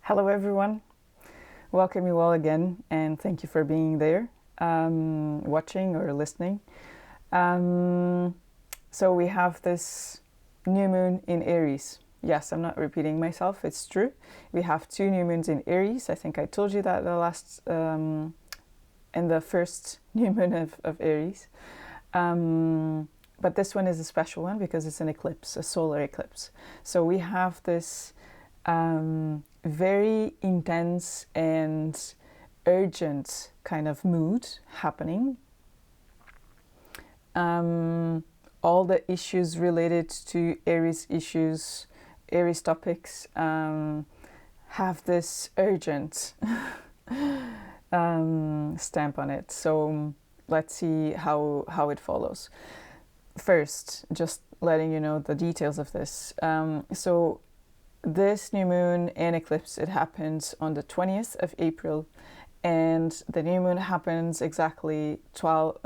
Hello, everyone. Welcome you all again, and thank you for being there, watching or listening. Um, so, we have this new moon in Aries. Yes, I'm not repeating myself, it's true. We have two new moons in Aries. I think I told you that in the first new moon of Aries. But this one is a special one because it's an eclipse, a solar eclipse. So, we have this very intense and urgent kind of mood happening. All the issues related to Aries topics, have this urgent stamp on it. So let's see how it follows. First, just letting you know the details of this. So this new moon and eclipse, it happens on the 20th of April, and the new moon happens exactly 12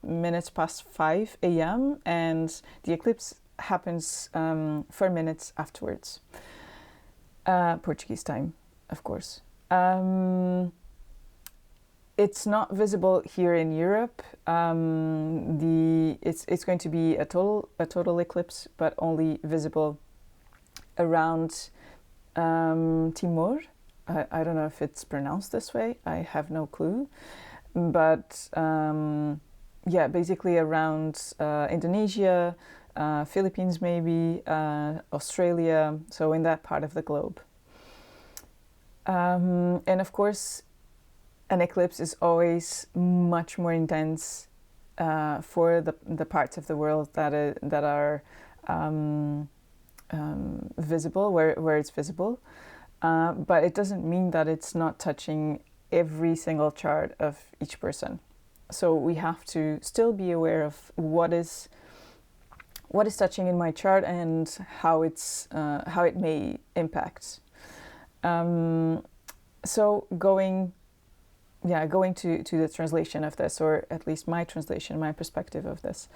minutes past 5 a.m. and the eclipse happens 4 minutes afterwards, Portuguese time, of course. It's not visible here in Europe. It's going to be a total eclipse, but only visible around Timor. I don't know if it's pronounced this way. I have no clue. But basically around Indonesia, Philippines maybe, Australia, so in that part of the globe. And of course, an eclipse is always much more intense for the parts of the world that are visible, where it's visible, but it doesn't mean that it's not touching every single chart of each person. So we have to still be aware of what is touching in my chart and how it may impact. So going to the translation of this, or at least my translation, my perspective of this.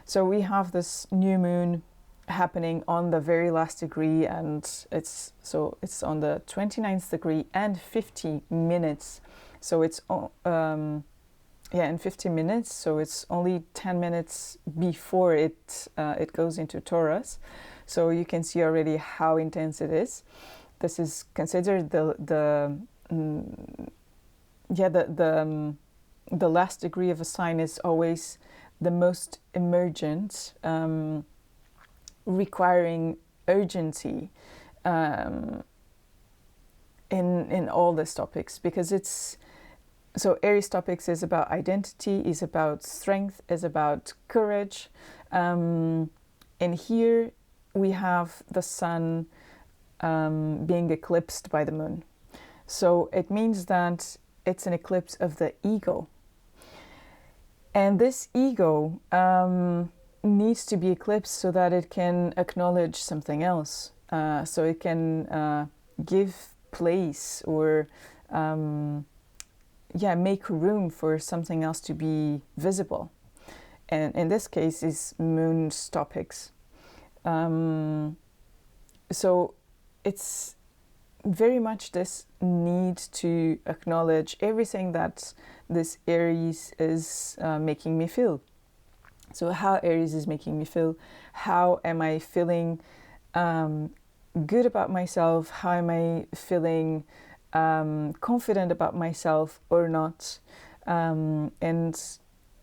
So we have this new moon happening on the very last degree, and it's on the 29th degree and 50 minutes. So it's in 50 minutes. So it's only 10 minutes before it goes into Taurus. So you can see already how intense it is. This is considered the last degree of a sign is always the most emergent, requiring urgency in all these topics, because Aries topics is about identity, is about strength, is about courage, and here we have the sun being eclipsed by the moon. So it means that it's an eclipse of the ego. And this ego needs to be eclipsed so that it can acknowledge something else. So it can give place or make room for something else to be visible. And in this case is moon's topics. So it's very much this need to acknowledge everything that this Aries is making me feel. So how Aries is making me feel, how am I feeling good about myself, how am I feeling confident about myself or not, and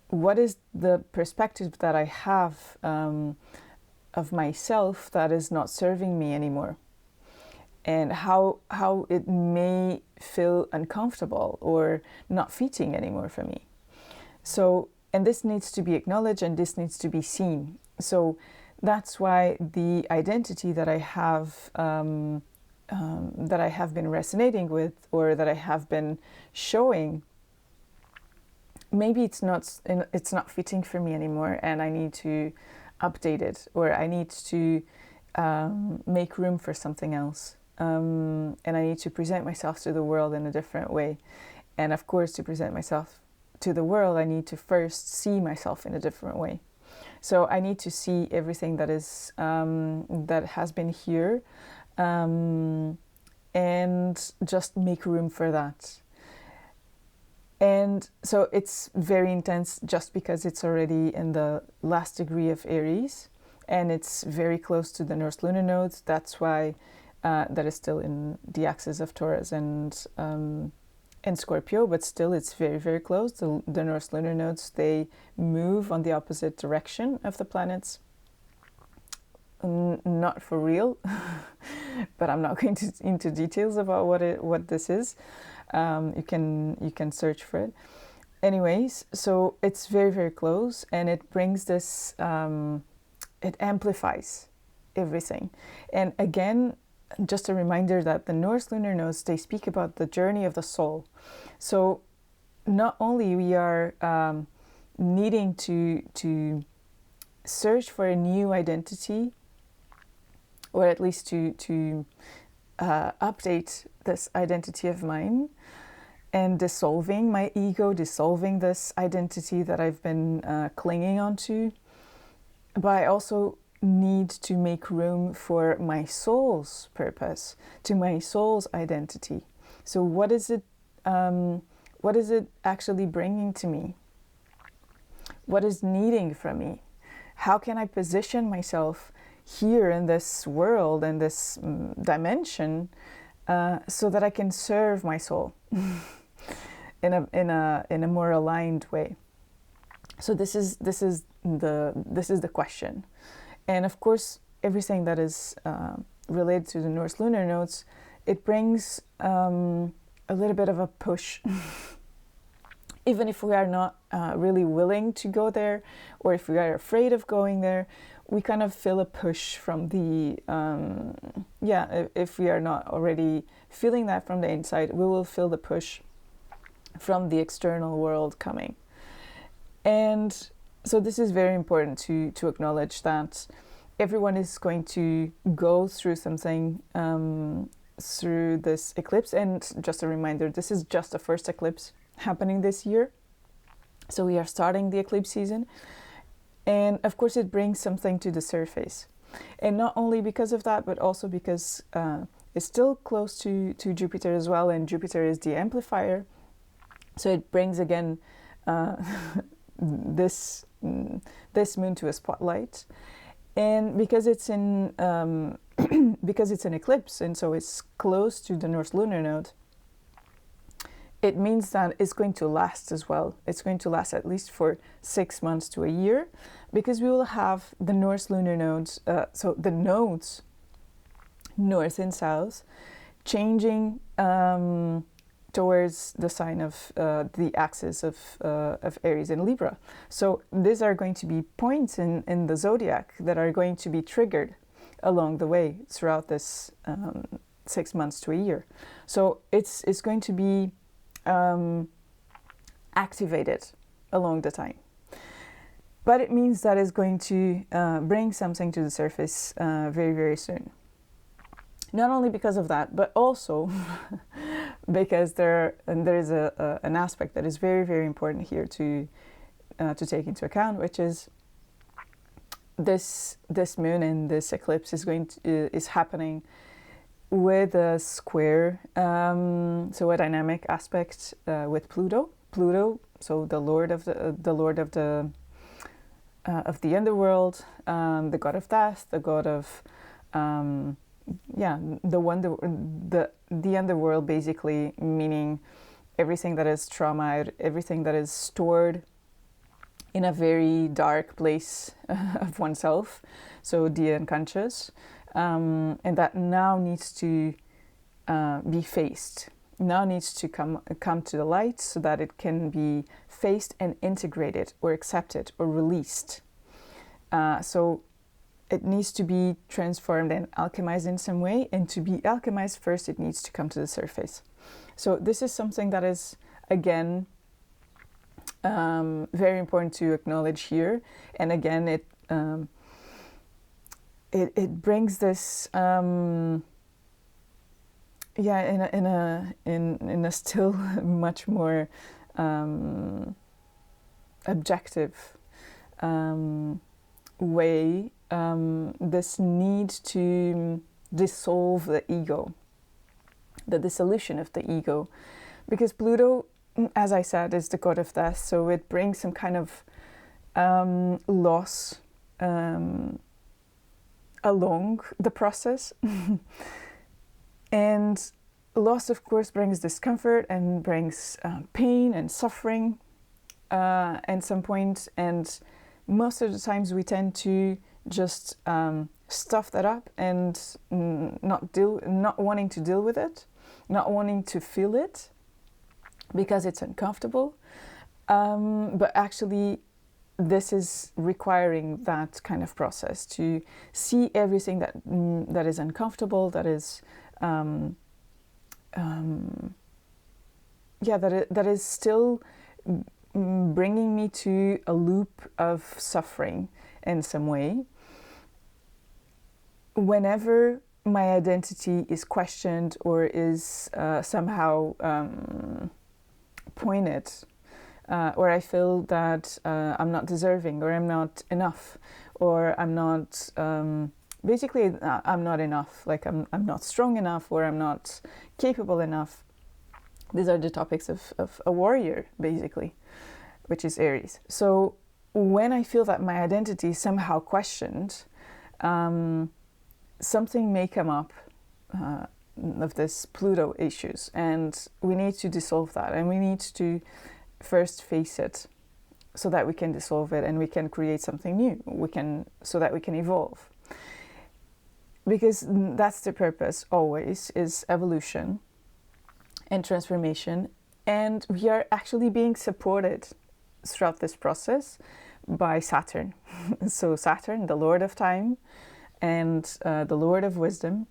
what is the perspective that I have of myself that is not serving me anymore, and how it may feel uncomfortable or not fitting anymore for me. So, and this needs to be acknowledged and this needs to be seen. So that's why the identity that I have been resonating with, or that I have been showing, maybe it's not fitting for me anymore, and I need to update it, or I need to make room for something else. And I need to present myself to the world in a different way. And of course, to present myself to the world, I need to first see myself in a different way. So I need to see everything that has been here, and just make room for that. And so it's very intense just because it's already in the last degree of Aries, and it's very close to the North lunar nodes. That's why that is still in the axis of Taurus and Scorpio, but still it's very, very close. The North lunar nodes, they move on the opposite direction of the planets. Not for real, but I'm not going into details about what this is. You can search for it. Anyways, so it's very, very close, and it brings this, it amplifies everything. And again, just a reminder that the North lunar nodes, they speak about the journey of the soul. So not only we are needing to search for a new identity, or at least to update this identity of mine, and dissolving my ego, dissolving this identity that I've been clinging onto. But I also need to make room for my soul's purpose, to my soul's identity. So what is it actually bringing to me? What is needing from me? How can I position myself here in this world, in this dimension, so that I can serve my soul in a more aligned way? So this is the question. And of course, everything that is related to the North lunar nodes, it brings a little bit of a push. Even if we are not really willing to go there, or if we are afraid of going there, we kind of feel a push from the, if we are not already feeling that from the inside, we will feel the push from the external world coming. And so this is very important to acknowledge that everyone is going to go through something through this eclipse. And just a reminder, this is just the first eclipse happening this year. So we are starting the eclipse season. And of course, it brings something to the surface. And not only because of that, but also because it's still close to Jupiter as well. And Jupiter is the amplifier. So it brings again this moon to a spotlight. And because it's in because it's an eclipse, and so it's close to the North lunar node, it means that it's going to last as well. It's going to last at least for 6 months to a year, because we will have the North lunar nodes, so the nodes, north and south, changing towards the sign of the axis of Aries and Libra. So these are going to be points in the zodiac that are going to be triggered along the way throughout this 6 months to a year. So it's going to be activated along the time. But it means that it's going to bring something to the surface very, very soon. Not only because of that, but also because there is an aspect that is very, very important here to take into account, which is this moon and this eclipse is happening with a square, so a dynamic aspect with Pluto. Pluto, so the lord of the underworld, the god of death, the god of the underworld, basically meaning everything that is trauma, everything that is stored in a very dark place of oneself, so the unconscious, and that now needs to be faced, now needs to come to the light so that it can be faced and integrated or accepted or released. So it needs to be transformed and alchemized in some way, and to be alchemized first, it needs to come to the surface. So this is something that is, again, very important to acknowledge here. And again, it brings this in a still much more objective way, this need to dissolve the ego. the dissolution of the ego. Because Pluto, as I said, is the god of death, so it brings some kind of loss along the process. And loss, of course, brings discomfort and brings pain and suffering at some point. And most of the times we tend to just stuff that up and not wanting to deal with it, not wanting to feel it because it's uncomfortable. But actually, this is requiring that kind of process to see everything that is uncomfortable, that is that is still bringing me to a loop of suffering in some way. Whenever my identity is questioned or is somehow pointed, or I feel that I'm not deserving, or I'm not enough, or I'm not basically I'm not enough, like I'm not strong enough, or I'm not capable enough. These are the topics of a warrior, basically, which is Aries. So when I feel that my identity is somehow questioned, something may come up of this Pluto issues, and we need to dissolve that, and we need to first face it so that we can dissolve it and we can create something new, so that we can evolve. Because that's the purpose always, is evolution and transformation. And we are actually being supported throughout this process by Saturn. So Saturn, the Lord of Time and the Lord of Wisdom,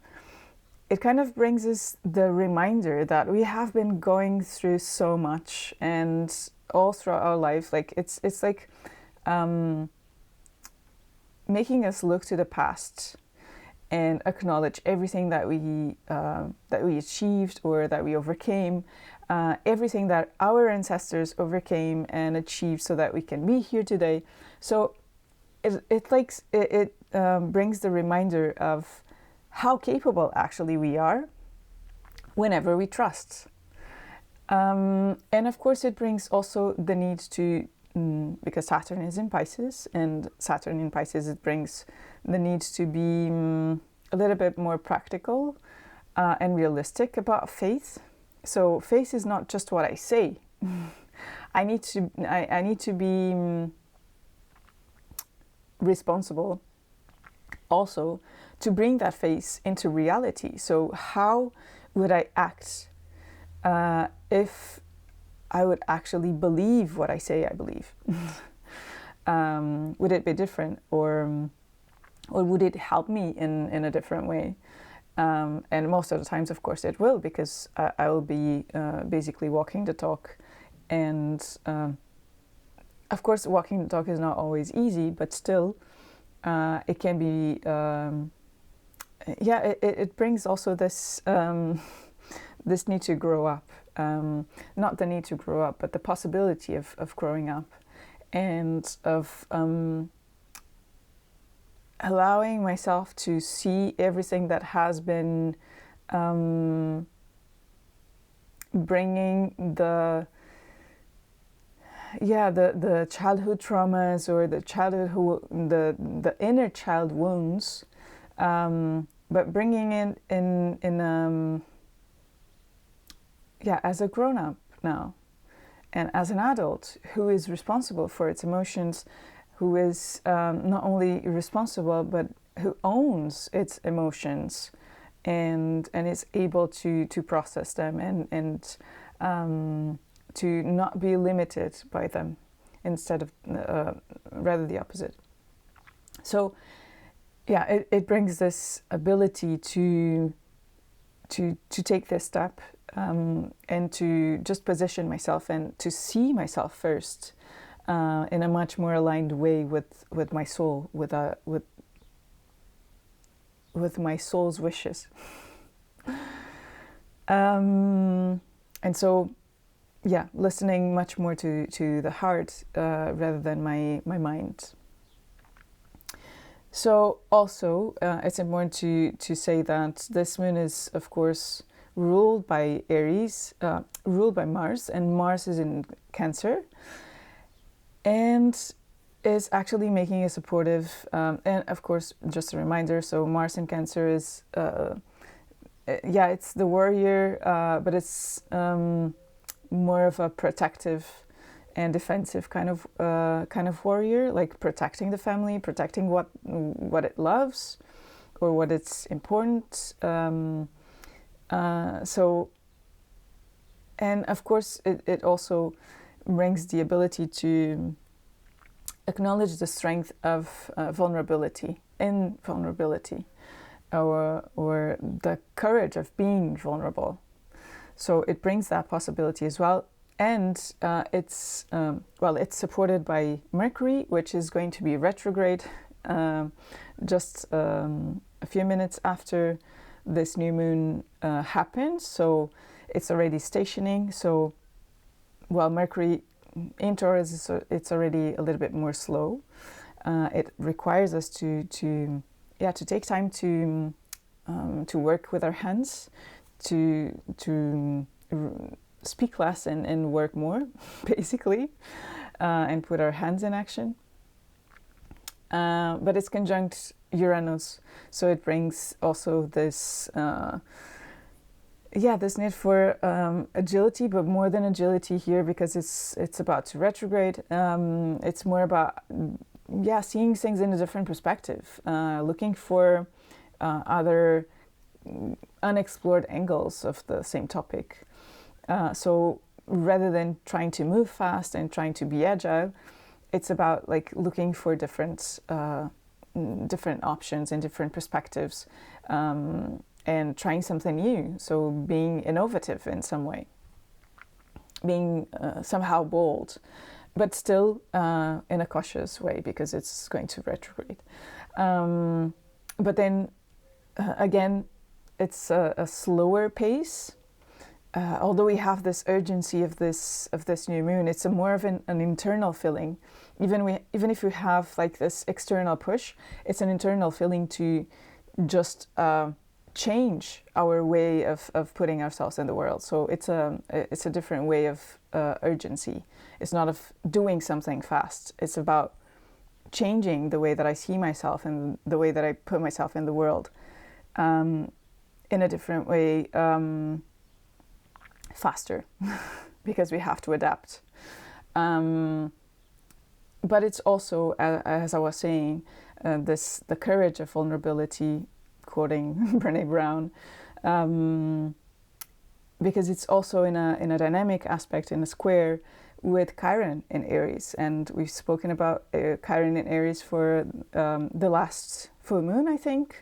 it kind of brings us the reminder that we have been going through so much, and all throughout our life, like it's like making us look to the past and acknowledge everything that we achieved or that we overcame, everything that our ancestors overcame and achieved, so that we can be here today. So it brings the reminder of how capable actually we are whenever we trust. And of course it brings also the need to, because Saturn is in Pisces, and Saturn in Pisces, it brings the need to be a little bit more practical and realistic about faith. So faith is not just what I say. I need to be responsible also to bring that faith into reality. So how would I act if I would actually believe what I say I believe? Would it be different, or would it help me in a different way? And most of the times, of course, it will, because I will be basically walking the talk. And of course, walking the talk is not always easy, but still, it can be, it brings also this this need to grow up. Not the need to grow up, but the possibility of growing up, and of allowing myself to see everything that has been bringing the childhood traumas, or the the inner child wounds, but bringing it in as a grown-up now, and as an adult who is responsible for its emotions, who is not only responsible, but who owns its emotions, and is able to process them, and to not be limited by them, instead of rather the opposite. So it brings this ability to take this step, and to just position myself and to see myself first in a much more aligned way with my soul, with my soul's wishes. And so, listening much more to the heart rather than my mind. So also, it's important to say that this moon is, of course, ruled by Aries, ruled by Mars, and Mars is in Cancer, and is actually making a supportive, and of course, just a reminder, so Mars in Cancer is, it's the warrior, but it's more of a protective and defensive kind of warrior, like protecting the family, protecting what it loves or what it's important. So, and of course, it also brings the ability to acknowledge the strength of vulnerability, or the courage of being vulnerable. So it brings that possibility as well. And it's supported by Mercury, which is going to be retrograde just a few minutes after this new moon happens. So it's already stationing. So while Mercury in Taurus, it's already a little bit more slow. It requires us to take time to work with our hands, to speak less and work more, basically, and put our hands in action. But it's conjunct Uranus, so it brings also this this need for agility, but more than agility here, because it's about to retrograde. It's more about seeing things in a different perspective, looking for other unexplored angles of the same topic. So rather than trying to move fast and trying to be agile, it's about like looking for different options and different perspectives, and trying something new. So being innovative in some way, being somehow bold, but still in a cautious way, because it's going to retrograde. But then again, it's a slower pace. Although we have this urgency of this new moon, it's more of an internal feeling. Even if we have like this external push, it's an internal feeling to just change our way of putting ourselves in the world. So it's a different way of urgency. It's not of doing something fast. It's about changing the way that I see myself and the way that I put myself in the world, in a different way. Faster, because we have to adapt. But it's also, as I was saying, the courage of vulnerability, quoting Brené Brown, because it's also in a dynamic aspect, in a square with Chiron in Aries, and we've spoken about Chiron in Aries for the last full moon, I think,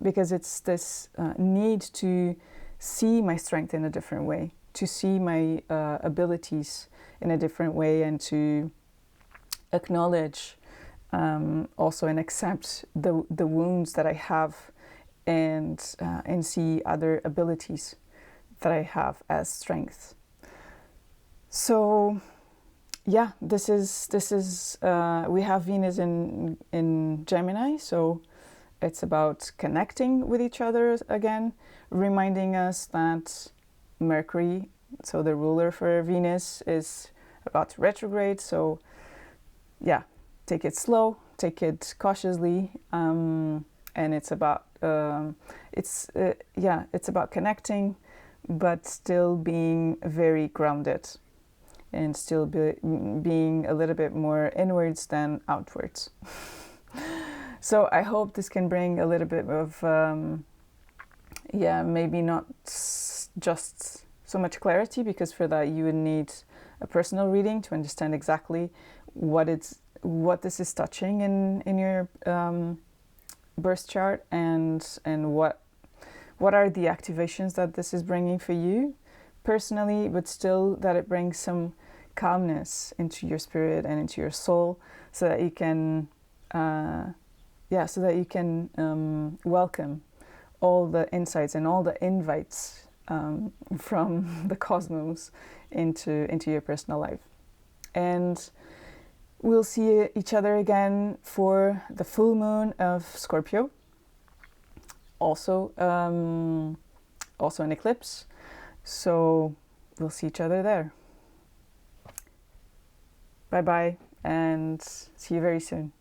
because it's this need to see my strength in a different way, to see my abilities in a different way, and to acknowledge also and accept the wounds that I have, and see other abilities that I have as strengths. So this is we have Venus in Gemini, so it's about connecting with each other again, reminding us that Mercury, so the ruler for Venus, is about to retrograde. So take it slow, take it cautiously, and it's about it's about connecting, but still being very grounded, and still being a little bit more inwards than outwards. So I hope this can bring a little bit of, maybe not just so much clarity, because for that you would need a personal reading to understand exactly what this is touching in your birth chart, and what are the activations that this is bringing for you personally, but still that it brings some calmness into your spirit and into your soul, so that you can welcome all the insights and all the invites from the cosmos into your personal life. And we'll see each other again for the full moon of Scorpio, also also an eclipse. So we'll see each other there. Bye bye, and see you very soon.